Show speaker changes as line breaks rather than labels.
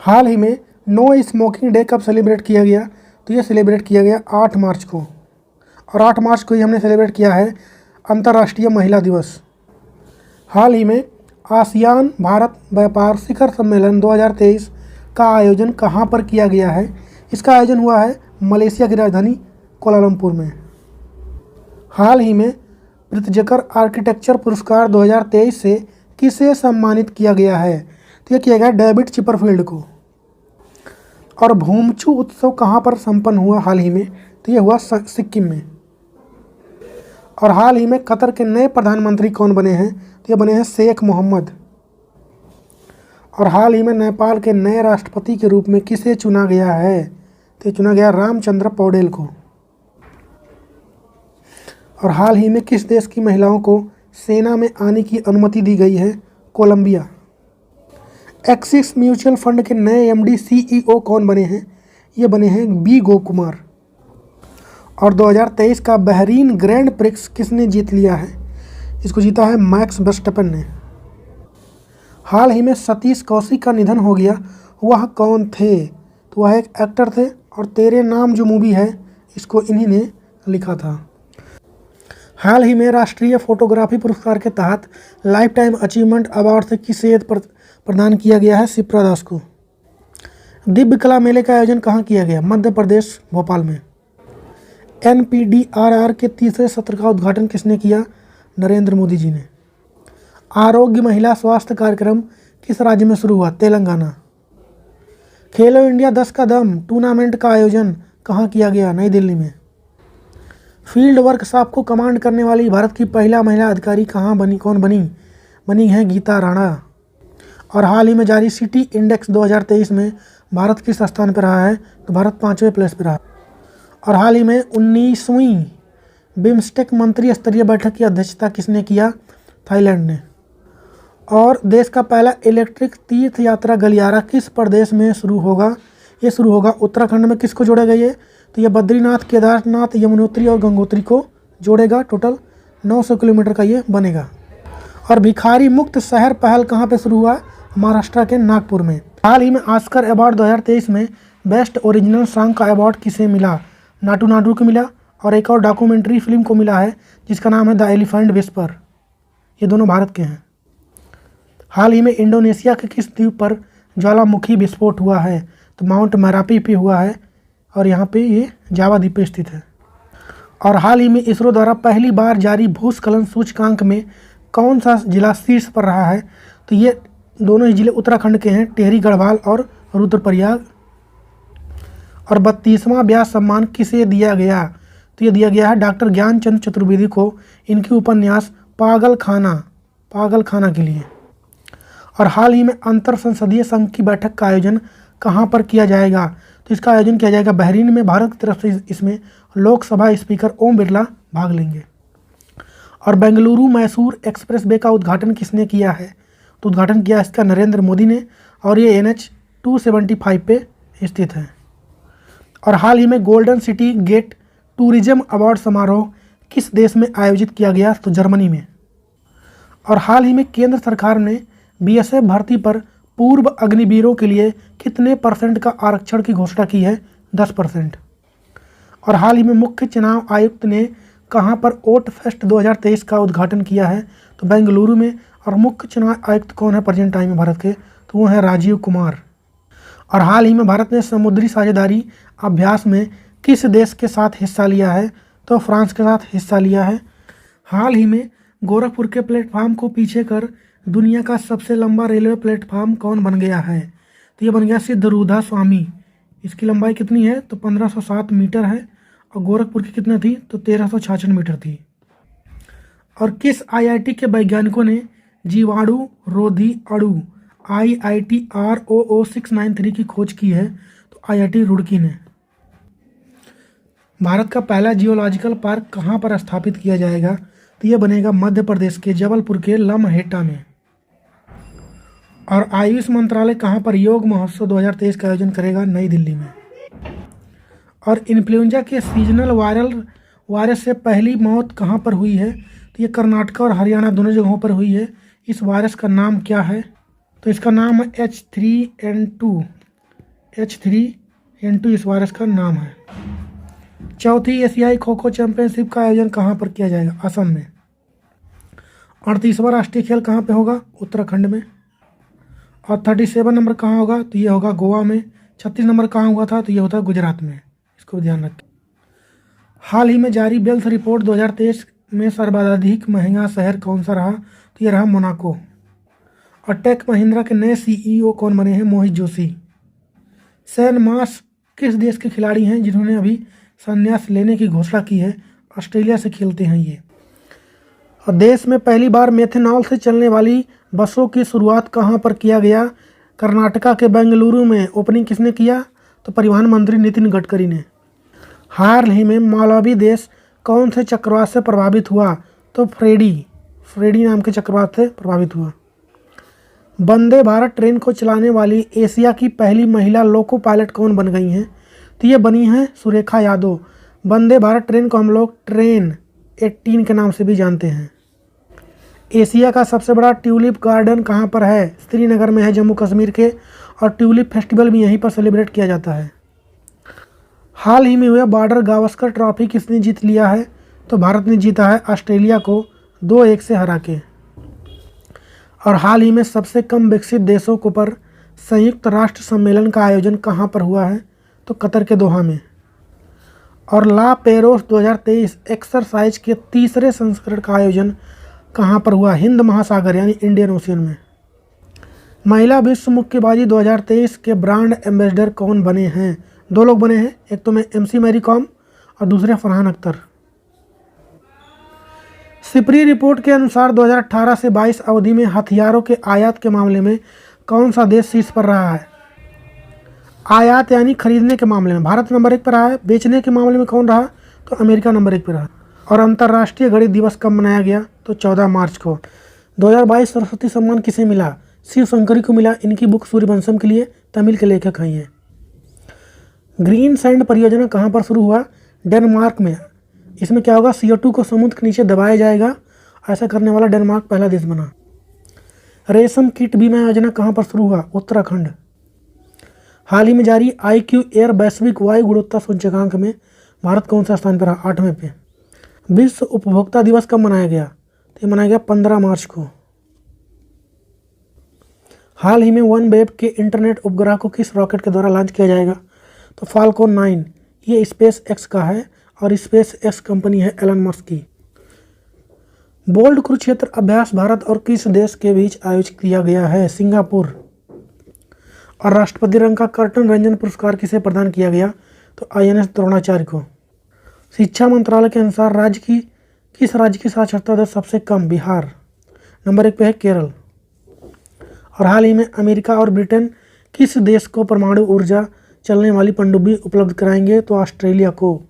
हाल ही में no smoking day कब सेलिब्रेट किया गया? तो ये सेलिब्रेट किया गया 8 मार्च को, और 8 मार्च को ही हमने सेलिब्रेट किया है अंतर्राष्ट्रीय महिला दिवस। हाल ही में आसियान भारत व्यापार शिखर सम्मेलन 2023 का आयोजन कहाँ पर किया गया है? इसका आयोजन हुआ है मलेशिया की राजधानी कोलालमपुर में। हाल ही में प्रित्जकर आर्किटेक्चर पुरस्कार 2023 से किसे सम्मानित किया गया है? तो यह किया गया डेविड चिपरफील्ड को। और भूमचू उत्सव कहाँ पर संपन्न हुआ हाल ही में? तो यह हुआ सिक्किम में। और हाल ही में कतर के नए प्रधानमंत्री कौन बने हैं? तो ये बने हैं शेख मोहम्मद। और हाल ही में नेपाल के नए राष्ट्रपति के रूप में किसे चुना गया है? तो ये चुना गया रामचंद्र पौडेल को। और हाल ही में किस देश की महिलाओं को सेना में आने की अनुमति दी गई है? कोलंबिया। एक्सिस म्यूचुअल फंड के नए एमडी सीईओ कौन बने हैं? ये बने हैं बी गोकुमार। और 2023 का बहरीन ग्रैंड प्रिक्स किसने जीत लिया है? इसको जीता है मैक्स वर्स्टैपेन ने। हाल ही में सतीश कौशिक का निधन हो गया, वह कौन थे? तो वह एक एक्टर थे, और तेरे नाम जो मूवी है इसको इन्हीं ने लिखा था। हाल ही में राष्ट्रीय फोटोग्राफी पुरस्कार के तहत लाइफ टाइम अचीवमेंट अवार्ड से किसे प्रदान किया गया है? शिप्रा दास को। दिव्य कला मेले का आयोजन कहाँ किया गया? मध्य प्रदेश, भोपाल में। NPDRR के तीसरे सत्र का उद्घाटन किसने किया? नरेंद्र मोदी जी ने। आरोग्य महिला स्वास्थ्य कार्यक्रम किस राज्य में शुरू हुआ? तेलंगाना। खेलो इंडिया 10 का दम टूर्नामेंट का आयोजन कहाँ किया गया? नई दिल्ली में। फील्ड वर्कशॉप को कमांड करने वाली भारत की पहला महिला अधिकारी कहाँ बनी? कौन बनी? बनी है गीता राणा। और हाल ही में जारी सिटी इंडेक्स 2023 में भारत किस स्थान पर रहा है? तो भारत 5वें प्लेस पर रहा। और हाल ही में 19वीं बिम्स्टेक मंत्री स्तरीय बैठक की अध्यक्षता किसने किया? थाईलैंड ने। और देश का पहला इलेक्ट्रिक तीर्थ यात्रा गलियारा किस प्रदेश में शुरू होगा? ये शुरू होगा उत्तराखंड में। किसको जोड़ेगा ये? तो ये बद्रीनाथ, केदारनाथ, यमुनोत्री और गंगोत्री को जोड़ेगा। टोटल 900 किलोमीटर का ये बनेगा। और भिखारी मुक्त शहर पहल कहाँ पे शुरू हुआ? महाराष्ट्र के नागपुर में। हाल ही में ऑस्कर अवार्ड 2023 में बेस्ट ओरिजिनल सॉन्ग का अवार्ड किसे मिला? नाटू नाटू को मिला, और एक और डॉक्यूमेंट्री फिल्म को मिला है जिसका नाम है द एलिफेंट विस्पर। ये दोनों भारत के हैं। हाल ही में इंडोनेशिया के किस द्वीप पर ज्वालामुखी विस्फोट हुआ है? तो माउंट मेरापी पे हुआ है, और यहाँ पे ये जावा द्वीप पे स्थित है। और हाल ही में इसरो द्वारा पहली बार जारी भूस्खलन सूचकांक में कौन सा जिला शीर्ष पर रहा है? तो ये दोनों ही जिले उत्तराखंड के हैं, टिहरी गढ़वाल और रुद्रप्रयाग। और 32वां व्यास सम्मान किसे दिया गया? तो ये दिया गया है डॉक्टर ज्ञानचंद चतुर्वेदी को, इनकी उपन्यास पागल खाना के लिए। और हाल ही में अंतर संसदीय संघ की बैठक का आयोजन कहाँ पर किया जाएगा? तो इसका आयोजन किया जाएगा बहरीन में। भारत की तरफ से इसमें लोकसभा स्पीकर ओम बिरला भाग लेंगे। और बेंगलुरु मैसूर एक्सप्रेस वे का उद्घाटन किसने किया है? तो उद्घाटन किया इसका नरेंद्र मोदी ने, और ये NH 275 पे स्थित है। और हाल ही में golden city gate tourism award समारोह किस देश में आयोजित किया गया? तो जर्मनी में। और हाल ही में केंद्र सरकार ने BSF भर्ती पर पूर्व अग्निवीरों के लिए कितने % का आरक्षण की घोषणा की है? 10%। और हाल ही में मुख्य चुनाव आयुक्त ने कहां पर ओट फेस्ट 2023 का उद्घाटन किया है? तो बेंगलुरु में। और मुख्य चुनाव आयुक्त कौन है प्रेजेंट टाइम में भारत के? तो वो है राजीव कुमार। और हाल ही में भारत ने समुद्री साझेदारी अभ्यास में किस देश के साथ हिस्सा लिया है? तो फ्रांस के साथ हिस्सा लिया है। हाल ही में गोरखपुर के प्लेटफार्म को पीछे कर दुनिया का सबसे लंबा रेलवे प्लेटफार्म कौन बन गया है? तो ये बन गया सिद्धरूधा स्वामी। इसकी लंबाई कितनी है? तो 1507 मीटर है। और गोरखपुर की कितनी थी? तो 1366 मीटर थी। और किस IIT के वैज्ञानिकों ने जीवाणु रोधी अणु IIT ROO693 की खोज की है? तो IIT रुड़की ने। भारत का पहला जियोलॉजिकल पार्क कहाँ पर स्थापित किया जाएगा? तो ये बनेगा मध्य प्रदेश के जबलपुर के लम्हेटा में। और आयुष मंत्रालय कहाँ पर योग महोत्सव 2023 का आयोजन करेगा? नई दिल्ली में। और इन्फ्लुएंजा के सीजनल वायरस से पहली मौत कहाँ पर हुई है? तो ये कर्नाटक और हरियाणा दोनों जगहों पर हुई है। इस वायरस का नाम क्या है? तो इसका नाम है H3N2। H3N2 इस वायरस का नाम है। चौथी एशियाई खो खो चैंपियनशिप का आयोजन कहाँ पर किया जाएगा? असम में। 38वां राष्ट्रीय खेल कहाँ पे होगा? उत्तराखंड में। और 37 नंबर कहाँ होगा? तो ये होगा गोवा में। 36 नंबर कहाँ हुआ था? तो ये होता है गुजरात में। इसको भी ध्यान रखें। हाल ही में जारी वेल्थ रिपोर्ट 2023 में सर्वाधिक महंगा शहर कौन सा रहा? तो ये रहा मोनाको। और टेक महिंद्रा के नए CEO कौन बने हैं? मोहित जोशी। शेन मार्श किस देश के खिलाड़ी हैं जिन्होंने अभी संन्यास लेने की घोषणा की है? ऑस्ट्रेलिया से खेलते हैं ये। और देश में पहली बार मेथनॉल से चलने वाली बसों की शुरुआत कहाँ पर किया गया? कर्नाटका के बेंगलुरु में। ओपनिंग किसने किया? तो परिवहन मंत्री नितिन गडकरी ने। हाल ही में मालवी देश कौन से चक्रवात से प्रभावित हुआ? तो फ्रेडी नाम के चक्रवात से प्रभावित हुआ। वंदे भारत ट्रेन को चलाने वाली एशिया की पहली महिला लोको पायलट कौन बन गई हैं? तो ये बनी हैं सुरेखा यादव। वंदे भारत ट्रेन को हम लोग ट्रेन 18 के नाम से भी जानते हैं। एशिया का सबसे बड़ा ट्यूलिप गार्डन कहाँ पर है? श्रीनगर में है, जम्मू कश्मीर के। और ट्यूलिप फेस्टिवल भी यहीं पर सेलिब्रेट किया जाता है। हाल ही में हुआ बॉर्डर गावस्कर ट्रॉफी किसने जीत लिया है? तो भारत ने जीता है ऑस्ट्रेलिया को 2-1 से हरा के। और हाल ही में सबसे कम विकसित देशों को पर संयुक्त राष्ट्र सम्मेलन का आयोजन कहाँ पर हुआ है? तो कतर के दोहा में। और ला पेरोस 2023 एक्सरसाइज के तीसरे संस्करण का आयोजन कहाँ पर हुआ? हिंद महासागर यानी इंडियन ओशियन में। महिला विश्व मुक्केबाजी 2023 के ब्रांड एम्बेसडर कौन बने हैं? 2 लोग बने हैं, एक तो MC मैरी कॉम और दूसरे फरहान अख्तर। सिपरी रिपोर्ट के अनुसार 2018 से 22 अवधि में हथियारों के आयात के मामले में कौन सा देश शीर्ष पर रहा है? आयात यानी खरीदने के मामले में भारत नंबर 1 पर रहा है। बेचने के मामले में कौन रहा? तो अमेरिका नंबर 1 पर रहा। और अंतर्राष्ट्रीय गणित दिवस कब मनाया गया? तो 14 मार्च को। 2022 सरस्वती सम्मान किसे मिला? शिव शंकरी को मिला। इनकी बुक सूर्यवंशम के लिए तमिल के लेखक हैं ये। ग्रीन सैंड परियोजना कहाँ पर शुरू हुआ? डेनमार्क में। इसमें क्या होगा? CO2 को समुद्र के नीचे दबाया जाएगा। ऐसा करने वाला डेनमार्क पहला देश बना। रेशम कीट बीमा योजना कहाँ पर शुरू हुआ? उत्तराखंड। हाल ही में जारी IQ एयर वैश्विक वायु गुणवत्ता सूचकांक में भारत कौन सा स्थान पर रहा? 8वें पे। विश्व उपभोक्ता दिवस कब मनाया गया? तो ये मनाया गया 15 मार्च को। हाल ही में OneWeb के इंटरनेट उपग्रह को किस रॉकेट के द्वारा लॉन्च किया जाएगा? तो फाल्कन 9। ये SpaceX का है और SpaceX कंपनी है एलन मस्क की। बोल्ड कुरुक्षेत्र अभ्यास भारत और किस देश के बीच आयोजित किया गया है? सिंगापुर। और राष्ट्रपति रंग का कर्टन रंजन पुरस्कार किसे प्रदान किया गया? तो INS द्रोणाचार्य को। शिक्षा मंत्रालय के अनुसार किस राज्य की साक्षरता दर सबसे कम? बिहार। नंबर 1 पे है केरल। और हाल ही में अमेरिका और ब्रिटेन किस देश को परमाणु ऊर्जा चलने वाली पनडुब्बी उपलब्ध कराएंगे? तो ऑस्ट्रेलिया को।